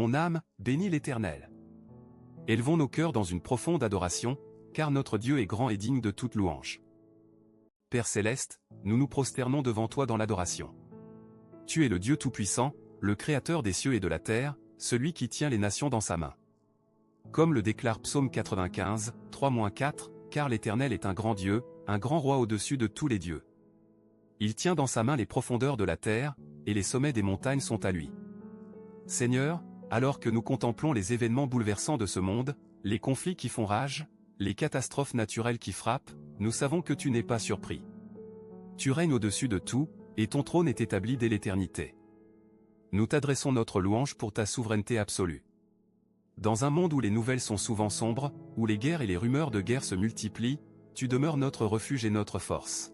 Mon âme, bénis l'Éternel. Élevons nos cœurs dans une profonde adoration, car notre Dieu est grand et digne de toute louange. Père céleste, nous nous prosternons devant toi dans l'adoration. Tu es le Dieu Tout-Puissant, le Créateur des cieux et de la terre, celui qui tient les nations dans sa main. Comme le déclare Psaume 95, 3-4, car l'Éternel est un grand Dieu, un grand roi au-dessus de tous les dieux. Il tient dans sa main les profondeurs de la terre, et les sommets des montagnes sont à lui. Seigneur, alors que nous contemplons les événements bouleversants de ce monde, les conflits qui font rage, les catastrophes naturelles qui frappent, nous savons que tu n'es pas surpris. Tu règnes au-dessus de tout, et ton trône est établi dès l'éternité. Nous t'adressons notre louange pour ta souveraineté absolue. Dans un monde où les nouvelles sont souvent sombres, où les guerres et les rumeurs de guerre se multiplient, tu demeures notre refuge et notre force.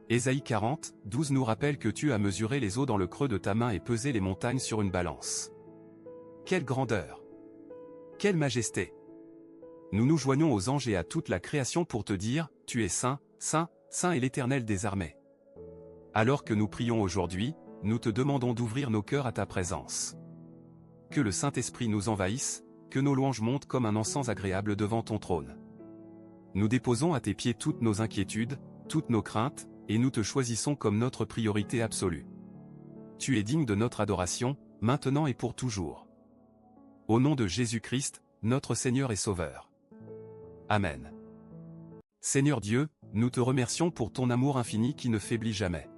Ésaïe 40, 12 nous rappelle que tu as mesuré les eaux dans le creux de ta main et pesé les montagnes sur une balance. Quelle grandeur! Quelle majesté! Nous nous joignons aux anges et à toute la création pour te dire, tu es saint, saint, saint est l'Éternel des armées. Alors que nous prions aujourd'hui, nous te demandons d'ouvrir nos cœurs à ta présence. Que le Saint-Esprit nous envahisse, que nos louanges montent comme un encens agréable devant ton trône. Nous déposons à tes pieds toutes nos inquiétudes, toutes nos craintes, et nous te choisissons comme notre priorité absolue. Tu es digne de notre adoration, maintenant et pour toujours. Au nom de Jésus-Christ, notre Seigneur et Sauveur. Amen. Seigneur Dieu, nous te remercions pour ton amour infini qui ne faiblit jamais.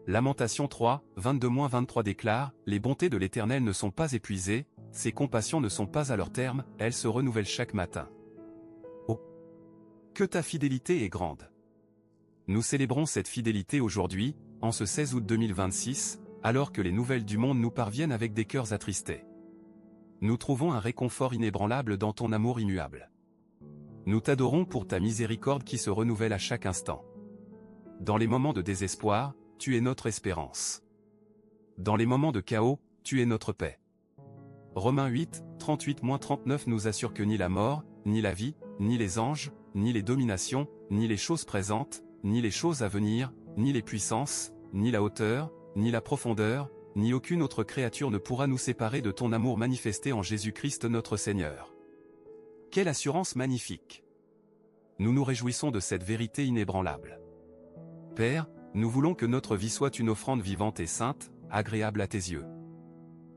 Lamentation 3, 22-23 déclare, « Les bontés de l'Éternel ne sont pas épuisées, ses compassions ne sont pas à leur terme, elles se renouvellent chaque matin. » Oh! Que ta fidélité est grande! Nous célébrons cette fidélité aujourd'hui, en ce 16 août 2026, alors que les nouvelles du monde nous parviennent avec des cœurs attristés. Nous trouvons un réconfort inébranlable dans ton amour immuable. Nous t'adorons pour ta miséricorde qui se renouvelle à chaque instant. Dans les moments de désespoir, tu es notre espérance. Dans les moments de chaos, tu es notre paix. Romains 8, 38-39 nous assure que ni la mort, ni la vie, ni les anges, ni les dominations, ni les choses présentes, ni les choses à venir, ni les puissances, ni la hauteur, ni la profondeur, ni aucune autre créature ne pourra nous séparer de ton amour manifesté en Jésus-Christ notre Seigneur. Quelle assurance magnifique! Nous nous réjouissons de cette vérité inébranlable. Père, nous voulons que notre vie soit une offrande vivante et sainte, agréable à tes yeux.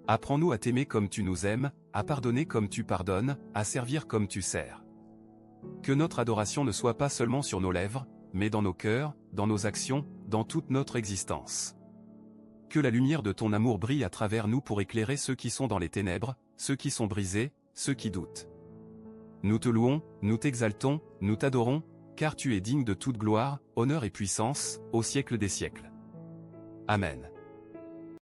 Apprends-nous à t'aimer comme tu nous aimes, à pardonner comme tu pardonnes, à servir comme tu sers. Que notre adoration ne soit pas seulement sur nos lèvres, mais dans nos cœurs, dans nos actions, dans toute notre existence. Que la lumière de ton amour brille à travers nous pour éclairer ceux qui sont dans les ténèbres, ceux qui sont brisés, ceux qui doutent. Nous te louons, nous t'exaltons, nous t'adorons, car tu es digne de toute gloire, honneur et puissance, au siècle des siècles. Amen.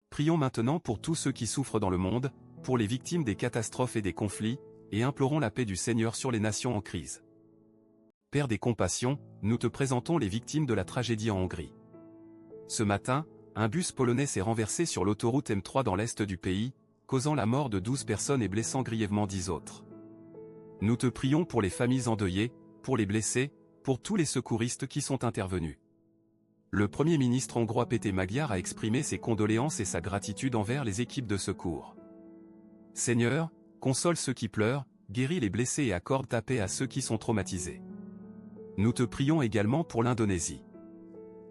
Prions maintenant pour tous ceux qui souffrent dans le monde, pour les victimes des catastrophes et des conflits, et implorons la paix du Seigneur sur les nations en crise. Père des compassions, nous te présentons les victimes de la tragédie en Hongrie. Ce matin, un bus polonais s'est renversé sur l'autoroute M3 dans l'est du pays, causant la mort de 12 personnes et blessant grièvement 10 autres. Nous te prions pour les familles endeuillées, pour les blessés, pour tous les secouristes qui sont intervenus. Le Premier ministre hongrois Péter Magyar a exprimé ses condoléances et sa gratitude envers les équipes de secours. Seigneur, console ceux qui pleurent, guéris les blessés et accorde ta paix à ceux qui sont traumatisés. Nous te prions également pour l'Indonésie.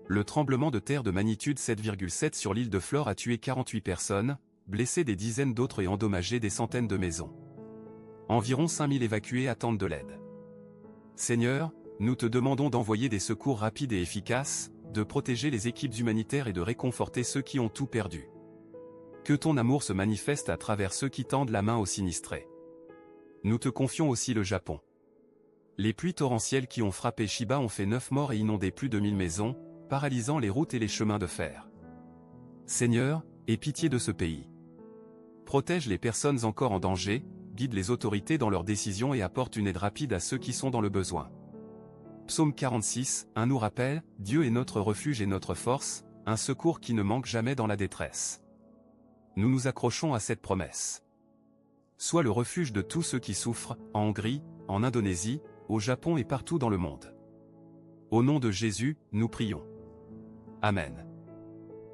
Le tremblement de terre de magnitude 7,7 sur l'île de Flore a tué 48 personnes, blessé des dizaines d'autres et endommagé des centaines de maisons. Environ 5000 évacués attendent de l'aide. Seigneur, nous te demandons d'envoyer des secours rapides et efficaces, de protéger les équipes humanitaires et de réconforter ceux qui ont tout perdu. Que ton amour se manifeste à travers ceux qui tendent la main aux sinistrés. Nous te confions aussi le Japon. Les pluies torrentielles qui ont frappé Chiba ont fait 9 morts et inondé plus de 1000 maisons, paralysant les routes et les chemins de fer. Seigneur, aie pitié de ce pays. Protège les personnes encore en danger, guide les autorités dans leurs décisions et apporte une aide rapide à ceux qui sont dans le besoin. Psaume 46, 1 nous rappelle, Dieu est notre refuge et notre force, un secours qui ne manque jamais dans la détresse. Nous nous accrochons à cette promesse. Sois le refuge de tous ceux qui souffrent, en Hongrie, en Indonésie, au Japon et partout dans le monde. Au nom de Jésus, nous prions. Amen.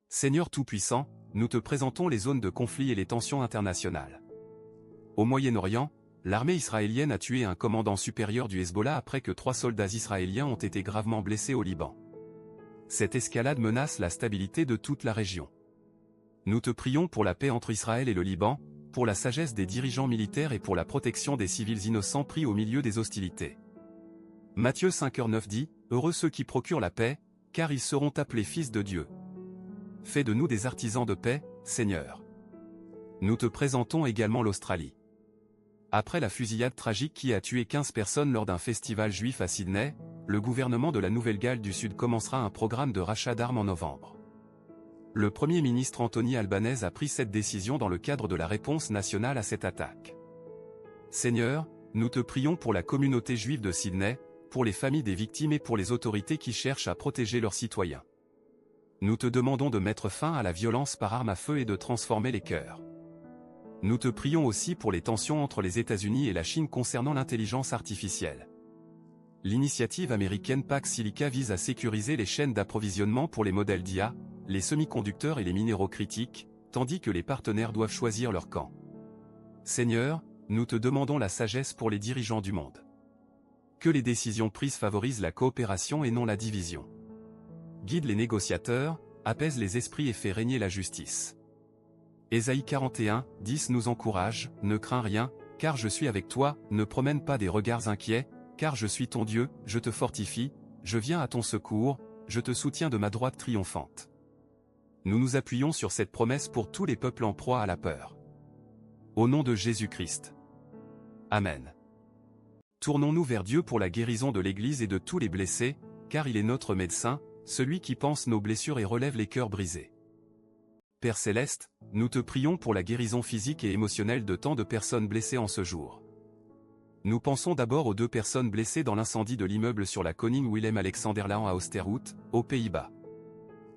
Seigneur Tout-Puissant, nous te présentons les zones de conflit et les tensions internationales. Au Moyen-Orient, l'armée israélienne a tué un commandant supérieur du Hezbollah après que 3 soldats israéliens ont été gravement blessés au Liban. Cette escalade menace la stabilité de toute la région. Nous te prions pour la paix entre Israël et le Liban, pour la sagesse des dirigeants militaires et pour la protection des civils innocents pris au milieu des hostilités. Matthieu 5h9 dit, « Heureux ceux qui procurent la paix, car ils seront appelés fils de Dieu. Fais de nous des artisans de paix, Seigneur. » Nous te présentons également l'Australie. Après la fusillade tragique qui a tué 15 personnes lors d'un festival juif à Sydney, le gouvernement de la Nouvelle-Galles du Sud commencera un programme de rachat d'armes en novembre. Le Premier ministre Anthony Albanese a pris cette décision dans le cadre de la réponse nationale à cette attaque. Seigneur, nous te prions pour la communauté juive de Sydney, pour les familles des victimes et pour les autorités qui cherchent à protéger leurs citoyens. Nous te demandons de mettre fin à la violence par arme à feu et de transformer les cœurs. Nous te prions aussi pour les tensions entre les États-Unis et la Chine concernant l'intelligence artificielle. L'initiative américaine Pax Silica vise à sécuriser les chaînes d'approvisionnement pour les modèles d'IA, les semi-conducteurs et les minéraux critiques, tandis que les partenaires doivent choisir leur camp. Seigneur, nous te demandons la sagesse pour les dirigeants du monde. Que les décisions prises favorisent la coopération et non la division. Guide les négociateurs, apaise les esprits et fait régner la justice. Ésaïe 41, 10 nous encourage, ne crains rien, car je suis avec toi, ne promène pas des regards inquiets, car je suis ton Dieu, je te fortifie, je viens à ton secours, je te soutiens de ma droite triomphante. Nous nous appuyons sur cette promesse pour tous les peuples en proie à la peur. Au nom de Jésus-Christ. Amen. Tournons-nous vers Dieu pour la guérison de l'Église et de tous les blessés, car il est notre médecin, celui qui pense nos blessures et relève les cœurs brisés. Père Céleste, nous te prions pour la guérison physique et émotionnelle de tant de personnes blessées en ce jour. Nous pensons d'abord aux 2 personnes blessées dans l'incendie de l'immeuble sur la Koning Willem Alexanderlaan à Oosterhout, aux Pays-Bas.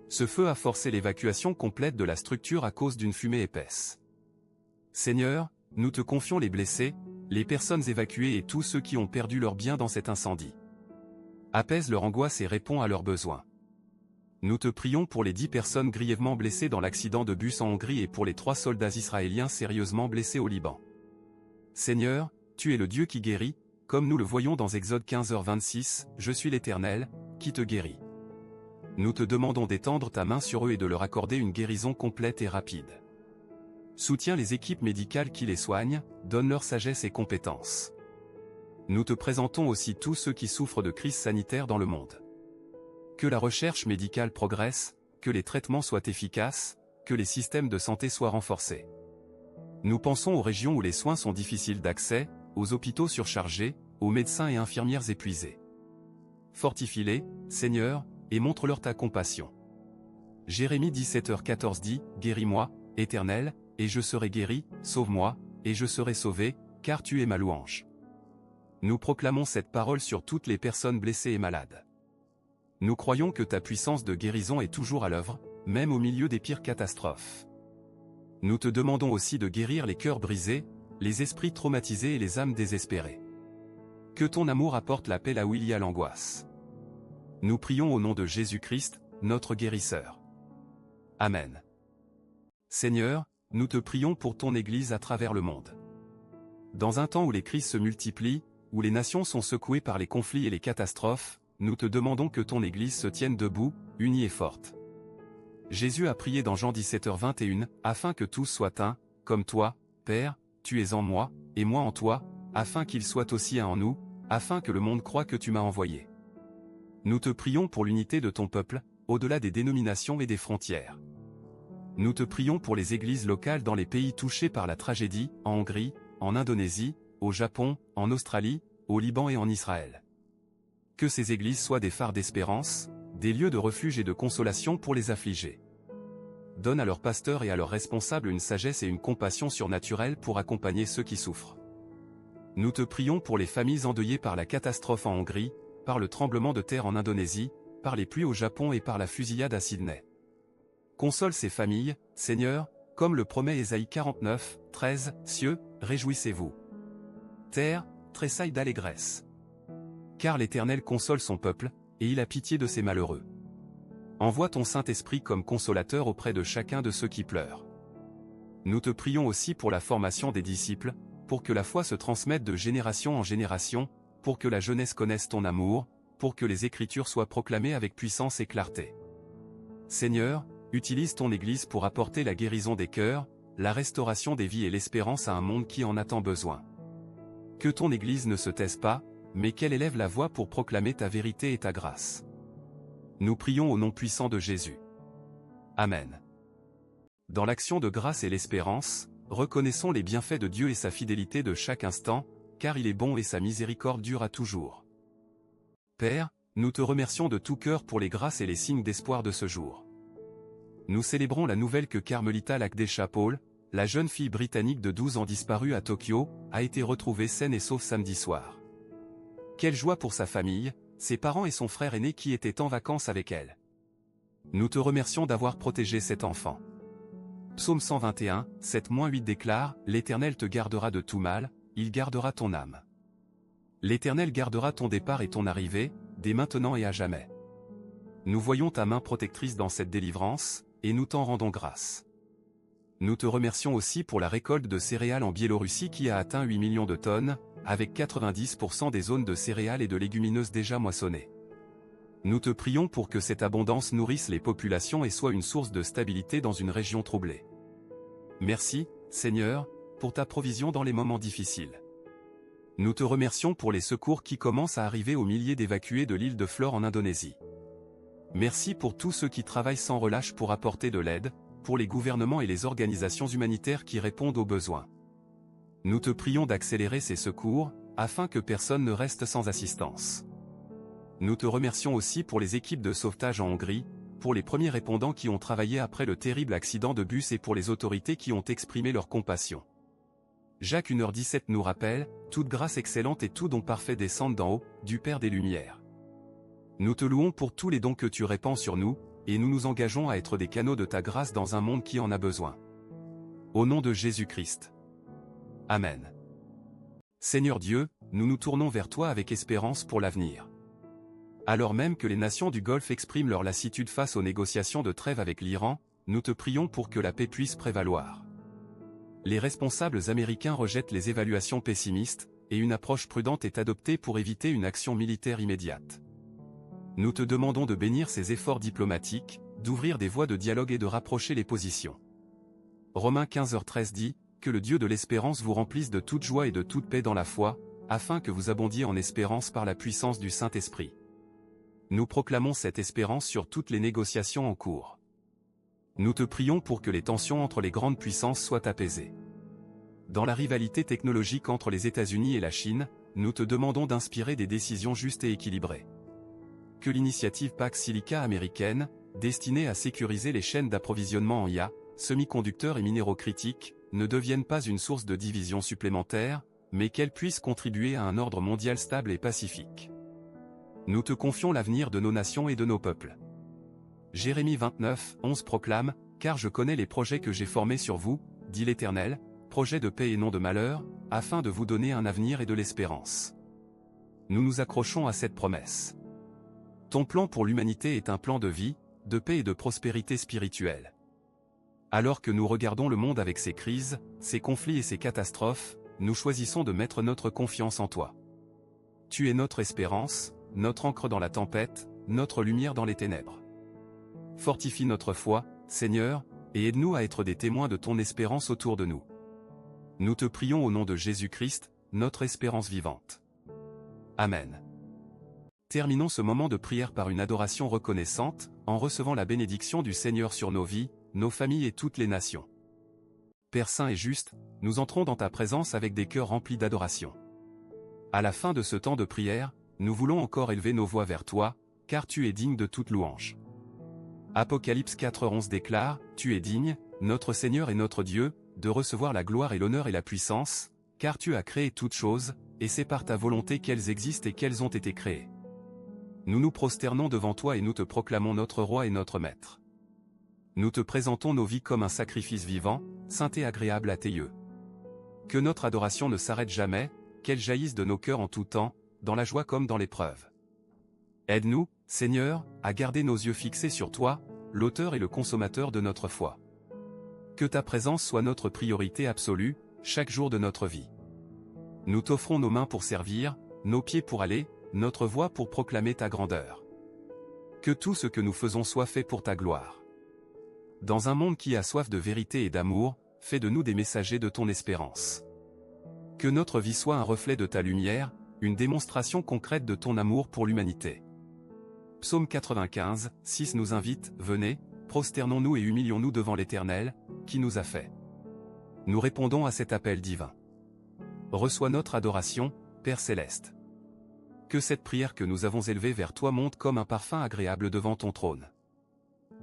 Ce feu a forcé l'évacuation complète de la structure à cause d'une fumée épaisse. Seigneur, nous te confions les blessés, les personnes évacuées et tous ceux qui ont perdu leurs biens dans cet incendie. Apaise leur angoisse et réponds à leurs besoins. Nous te prions pour les 10 personnes grièvement blessées dans l'accident de bus en Hongrie et pour les 3 soldats israéliens sérieusement blessés au Liban. Seigneur, tu es le Dieu qui guérit, comme nous le voyons dans Exode 15h26, je suis l'Éternel, qui te guérit. Nous te demandons d'étendre ta main sur eux et de leur accorder une guérison complète et rapide. Soutiens les équipes médicales qui les soignent, donne-leur sagesse et compétence. Nous te présentons aussi tous ceux qui souffrent de crises sanitaires dans le monde. Que la recherche médicale progresse, que les traitements soient efficaces, que les systèmes de santé soient renforcés. Nous pensons aux régions où les soins sont difficiles d'accès, aux hôpitaux surchargés, aux médecins et infirmières épuisés. Fortifie-les, Seigneur, et montre-leur ta compassion. Jérémie 17h14 dit, « Guéris-moi, Éternel, et je serai guéri, sauve-moi, et je serai sauvé, car tu es ma louange. » Nous proclamons cette parole sur toutes les personnes blessées et malades. Nous croyons que ta puissance de guérison est toujours à l'œuvre, même au milieu des pires catastrophes. Nous te demandons aussi de guérir les cœurs brisés, les esprits traumatisés et les âmes désespérées. Que ton amour apporte la paix là où il y a l'angoisse. Nous prions au nom de Jésus-Christ, notre guérisseur. Amen. Seigneur, nous te prions pour ton Église à travers le monde. Dans un temps où les crises se multiplient, où les nations sont secouées par les conflits et les catastrophes, nous te demandons que ton Église se tienne debout, unie et forte. Jésus a prié dans Jean 17h21, afin que tous soient un, comme toi, Père, tu es en moi, et moi en toi, afin qu'ils soient aussi un en nous, afin que le monde croie que tu m'as envoyé. Nous te prions pour l'unité de ton peuple, au-delà des dénominations et des frontières. Nous te prions pour les églises locales dans les pays touchés par la tragédie, en Hongrie, en Indonésie, au Japon, en Australie, au Liban et en Israël. Que ces églises soient des phares d'espérance, des lieux de refuge et de consolation pour les affligés. Donne à leurs pasteurs et à leurs responsables une sagesse et une compassion surnaturelle pour accompagner ceux qui souffrent. Nous te prions pour les familles endeuillées par la catastrophe en Hongrie, par le tremblement de terre en Indonésie, par les pluies au Japon et par la fusillade à Sydney. Console ces familles, Seigneur, comme le promet Ésaïe 49, 13, cieux, réjouissez-vous. Terre, tressaille d'allégresse. Car l'Éternel console son peuple, et il a pitié de ses malheureux. Envoie ton Saint-Esprit comme consolateur auprès de chacun de ceux qui pleurent. Nous te prions aussi pour la formation des disciples, pour que la foi se transmette de génération en génération, pour que la jeunesse connaisse ton amour, pour que les Écritures soient proclamées avec puissance et clarté. Seigneur, utilise ton Église pour apporter la guérison des cœurs, la restauration des vies et l'espérance à un monde qui en a tant besoin. Que ton Église ne se taise pas, mais qu'elle élève la voix pour proclamer ta vérité et ta grâce. Nous prions au nom puissant de Jésus. Amen. Dans l'action de grâce et l'espérance, reconnaissons les bienfaits de Dieu et sa fidélité de chaque instant, car il est bon et sa miséricorde dure à toujours. Père, nous te remercions de tout cœur pour les grâces et les signes d'espoir de ce jour. Nous célébrons la nouvelle que Carmelita Lakdesha Paul, la jeune fille britannique de 12 ans disparue à Tokyo, a été retrouvée saine et sauve samedi soir. Quelle joie pour sa famille, ses parents et son frère aîné qui étaient en vacances avec elle. Nous te remercions d'avoir protégé cet enfant. Psaume 121, 7-8 déclare, « L'Éternel te gardera de tout mal, il gardera ton âme. L'Éternel gardera ton départ et ton arrivée, dès maintenant et à jamais. » Nous voyons ta main protectrice dans cette délivrance, et nous t'en rendons grâce. Nous te remercions aussi pour la récolte de céréales en Biélorussie qui a atteint 8 millions de tonnes, avec 90% des zones de céréales et de légumineuses déjà moissonnées. Nous te prions pour que cette abondance nourrisse les populations et soit une source de stabilité dans une région troublée. Merci, Seigneur, pour ta provision dans les moments difficiles. Nous te remercions pour les secours qui commencent à arriver aux milliers d'évacués de l'île de Flore en Indonésie. Merci pour tous ceux qui travaillent sans relâche pour apporter de l'aide, pour les gouvernements et les organisations humanitaires qui répondent aux besoins. Nous te prions d'accélérer ces secours, afin que personne ne reste sans assistance. Nous te remercions aussi pour les équipes de sauvetage en Hongrie, pour les premiers répondants qui ont travaillé après le terrible accident de bus et pour les autorités qui ont exprimé leur compassion. Jacques 1h17 nous rappelle, « Toute grâce excellente et tout don parfait descendent d'en haut, du Père des Lumières. » Nous te louons pour tous les dons que tu répands sur nous, et nous nous engageons à être des canaux de ta grâce dans un monde qui en a besoin. Au nom de Jésus-Christ. Amen. Seigneur Dieu, nous nous tournons vers toi avec espérance pour l'avenir. Alors même que les nations du Golfe expriment leur lassitude face aux négociations de trêve avec l'Iran, nous te prions pour que la paix puisse prévaloir. Les responsables américains rejettent les évaluations pessimistes, et une approche prudente est adoptée pour éviter une action militaire immédiate. Nous te demandons de bénir ces efforts diplomatiques, d'ouvrir des voies de dialogue et de rapprocher les positions. Romains 15h13 dit, « Que le Dieu de l'espérance vous remplisse de toute joie et de toute paix dans la foi, afin que vous abondiez en espérance par la puissance du Saint-Esprit. » Nous proclamons cette espérance sur toutes les négociations en cours. Nous te prions pour que les tensions entre les grandes puissances soient apaisées. Dans la rivalité technologique entre les États-Unis et la Chine, nous te demandons d'inspirer des décisions justes et équilibrées. Que l'initiative Pax Silica américaine, destinée à sécuriser les chaînes d'approvisionnement en IA, semi-conducteurs et minéraux critiques, ne devienne pas une source de division supplémentaire, mais qu'elle puisse contribuer à un ordre mondial stable et pacifique. Nous te confions l'avenir de nos nations et de nos peuples. Jérémie 29:11 proclame, « Car je connais les projets que j'ai formés sur vous, dit l'Éternel, projets de paix et non de malheur, afin de vous donner un avenir et de l'espérance. » Nous nous accrochons à cette promesse. Ton plan pour l'humanité est un plan de vie, de paix et de prospérité spirituelle. Alors que nous regardons le monde avec ses crises, ses conflits et ses catastrophes, nous choisissons de mettre notre confiance en toi. Tu es notre espérance, notre encre dans la tempête, notre lumière dans les ténèbres. Fortifie notre foi, Seigneur, et aide-nous à être des témoins de ton espérance autour de nous. Nous te prions au nom de Jésus-Christ, notre espérance vivante. Amen. Terminons ce moment de prière par une adoration reconnaissante, en recevant la bénédiction du Seigneur sur nos vies, nos familles et toutes les nations. Père saint et juste, nous entrons dans ta présence avec des cœurs remplis d'adoration. À la fin de ce temps de prière, nous voulons encore élever nos voix vers toi, car tu es digne de toute louange. Apocalypse 4:11 déclare, « Tu es digne, notre Seigneur et notre Dieu, de recevoir la gloire et l'honneur et la puissance, car tu as créé toutes choses, et c'est par ta volonté qu'elles existent et qu'elles ont été créées. Nous nous prosternons devant toi et nous te proclamons notre Roi et notre Maître. Nous te présentons nos vies comme un sacrifice vivant, saint et agréable à tes yeux. Que notre adoration ne s'arrête jamais, qu'elle jaillisse de nos cœurs en tout temps, dans la joie comme dans l'épreuve. Aide-nous, Seigneur, à garder nos yeux fixés sur toi, l'auteur et le consommateur de notre foi. Que ta présence soit notre priorité absolue, chaque jour de notre vie. Nous t'offrons nos mains pour servir, nos pieds pour aller, notre voix pour proclamer ta grandeur. Que tout ce que nous faisons soit fait pour ta gloire. Dans un monde qui a soif de vérité et d'amour, fais de nous des messagers de ton espérance. Que notre vie soit un reflet de ta lumière, une démonstration concrète de ton amour pour l'humanité. Psaume 95, 6 nous invite, venez, prosternons-nous et humilions-nous devant l'Éternel, qui nous a fait. Nous répondons à cet appel divin. Reçois notre adoration, Père Céleste. Que cette prière que nous avons élevée vers toi monte comme un parfum agréable devant ton trône.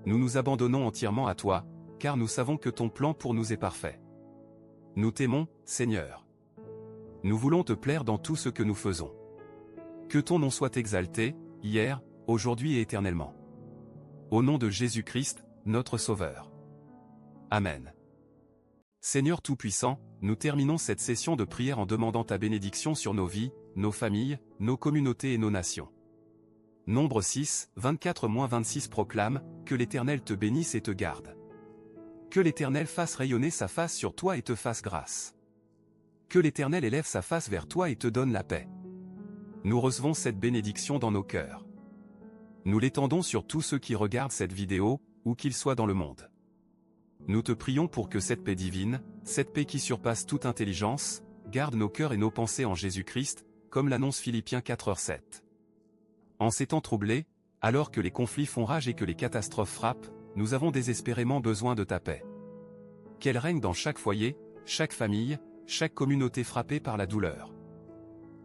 Nous nous abandonnons entièrement à toi, car nous savons que ton plan pour nous est parfait. Nous t'aimons, Seigneur. Nous voulons te plaire dans tout ce que nous faisons. Que ton nom soit exalté, hier, aujourd'hui et éternellement. Au nom de Jésus-Christ, notre Sauveur. Amen. Seigneur Tout-Puissant, nous terminons cette session de prière en demandant ta bénédiction sur nos vies, nos familles, nos communautés et nos nations. Nombre 6, 24-26 proclame, que l'Éternel te bénisse et te garde. Que l'Éternel fasse rayonner sa face sur toi et te fasse grâce. Que l'Éternel élève sa face vers toi et te donne la paix. Nous recevons cette bénédiction dans nos cœurs. Nous l'étendons sur tous ceux qui regardent cette vidéo, où qu'ils soient dans le monde. Nous te prions pour que cette paix divine, cette paix qui surpasse toute intelligence, garde nos cœurs et nos pensées en Jésus-Christ, comme l'annonce Philippiens 4:7. En ces temps troublés, alors que les conflits font rage et que les catastrophes frappent, nous avons désespérément besoin de ta paix. Qu'elle règne dans chaque foyer, chaque famille, chaque communauté frappée par la douleur.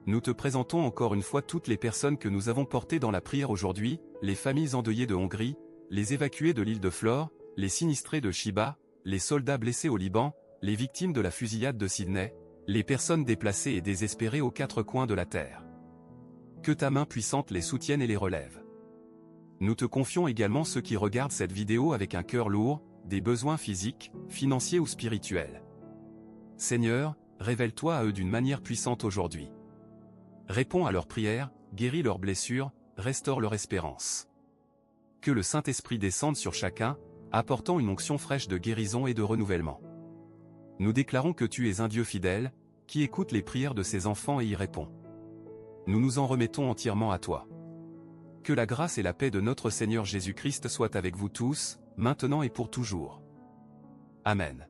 Nous te présentons encore une fois toutes les personnes que nous avons portées dans la prière aujourd'hui, les familles endeuillées de Hongrie, les évacués de l'île de Flore, les sinistrés de Chiba, les soldats blessés au Liban, les victimes de la fusillade de Sydney, les personnes déplacées et désespérées aux quatre coins de la terre. Que ta main puissante les soutienne et les relève. Nous te confions également ceux qui regardent cette vidéo avec un cœur lourd, des besoins physiques, financiers ou spirituels. Seigneur, révèle-toi à eux d'une manière puissante aujourd'hui. Réponds à leurs prières, guéris leurs blessures, restaure leur espérance. Que le Saint-Esprit descende sur chacun, apportant une onction fraîche de guérison et de renouvellement. Nous déclarons que tu es un Dieu fidèle, qui écoute les prières de ses enfants et y répond. Nous nous en remettons entièrement à toi. Que la grâce et la paix de notre Seigneur Jésus-Christ soient avec vous tous, maintenant et pour toujours. Amen.